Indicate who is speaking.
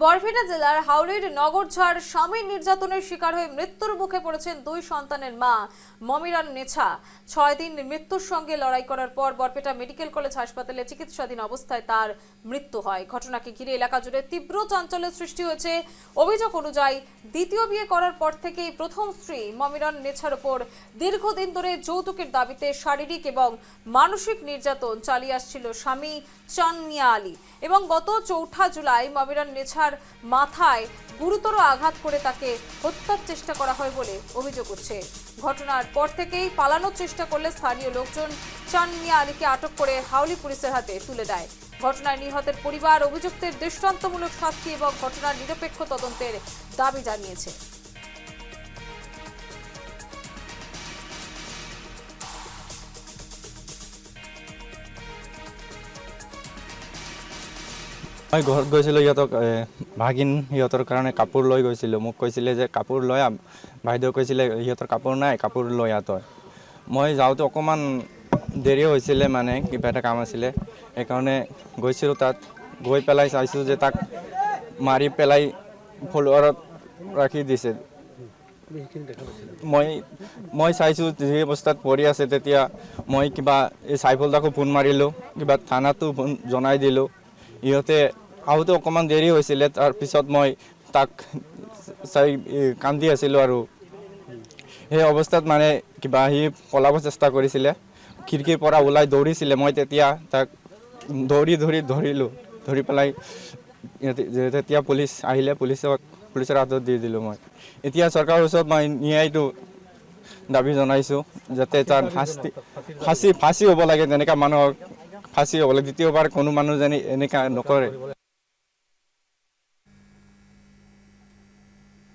Speaker 1: বরপেটা জেলার হাওড়ের নগরঝাড় স্বামীর নির্যাতনের শিকার হয়ে মৃত্যুর মুখে পড়েছেন দুই সন্তানের মা মমিরান নেছা। 6 দিন মৃত্যুর সঙ্গে লড়াই করার পর বরপেটা মেডিকেল কলেজ হাসপাতালে চিকিৎসাধীন অবস্থায় তার মৃত্যু হয়। ঘটনাকে ঘিরে এলাকা জুড়ে তীব্র চাঞ্চল্যের সৃষ্টি হয়েছে। অভিযোগ অনুযায়ী দ্বিতীয় বিয়ে করার পর থেকেই প্রথম স্ত্রী মমিরান নেছার উপর দীর্ঘদিন ধরে যৌতুকের দাবিতে শারীরিক এবং মানসিক নির্যাতন চালিয়ে আসছিল স্বামী চান মিয়া আলী এবং গত 4 জুলাই মমিরান নেছার মাথায় গুরুতর আঘাত করে তাকে হত্যার চেষ্টা করা হয় বলে অভিযোগ উঠছে। ঘটনার পর থেকেই পালানোর চেষ্টা করলে স্থানীয় লোকজন চান মিয়া আলীকে আটক করে হাওড়ি পুলিশের হাতে তুলে দেয়। ঘটনায় নিহতের পরিবার অভিযুক্তের দৃষ্টান্তমূলক শাস্তি এবং ঘটনার নিরপেক্ষ তদন্তের দাবি জানিয়েছে।
Speaker 2: মই ঘৰত গৈছিলোঁ, ইহঁতক ভাগিন সিহঁতৰ কাৰণে কাপোৰ লৈ গৈছিলোঁ। মোক কৈছিলে যে কাপোৰ লৈ বাইদেউ কৈছিলে সিহঁতৰ কাপোৰ নাই, কাপোৰ লৈ তই। মই যাওঁতে অকণমান দেৰি হৈছিলে, মানে কিবা এটা কাম আছিলে, সেইকাৰণে গৈছিলোঁ। তাত গৈ পেলাই চাইছোঁ যে তাক মাৰি পেলাই ফ্ল'ৰত ৰাখি দিছে। মই চাইছোঁ যি অৱস্থাত পৰি আছে, তেতিয়া মই কিবা এই চাইফুলদাকো ফোন মাৰিলোঁ, কিবা থানাতো ফোন জনাই দিলোঁ। ইহঁতে আহোঁতে অকণমান দেৰি হৈছিলে, তাৰপিছত মই তাক চাই কান্দি আছিলোঁ আৰু সেই অৱস্থাত মানে কিবা সি পলাব চেষ্টা কৰিছিলে, খিৰিকীৰ পৰা ওলাই দৌৰিছিলে। মই তেতিয়া তাক ধৰিলোঁ, ধৰি পেলাই তেতিয়া পুলিচ আহিলে, পুলিচৰ হাতত দি দিলোঁ। মই এতিয়া চৰকাৰৰ ওচৰত মই ন্যায়টো দাবী জনাইছোঁ, যাতে তাৰ ফাঁচি হ'ব লাগে, তেনেকুৱা মানুহক ফাঁচি হ'ব লাগে। দ্বিতীয়বাৰ কোনো মানুহ যেন এনেকুৱা নকৰে।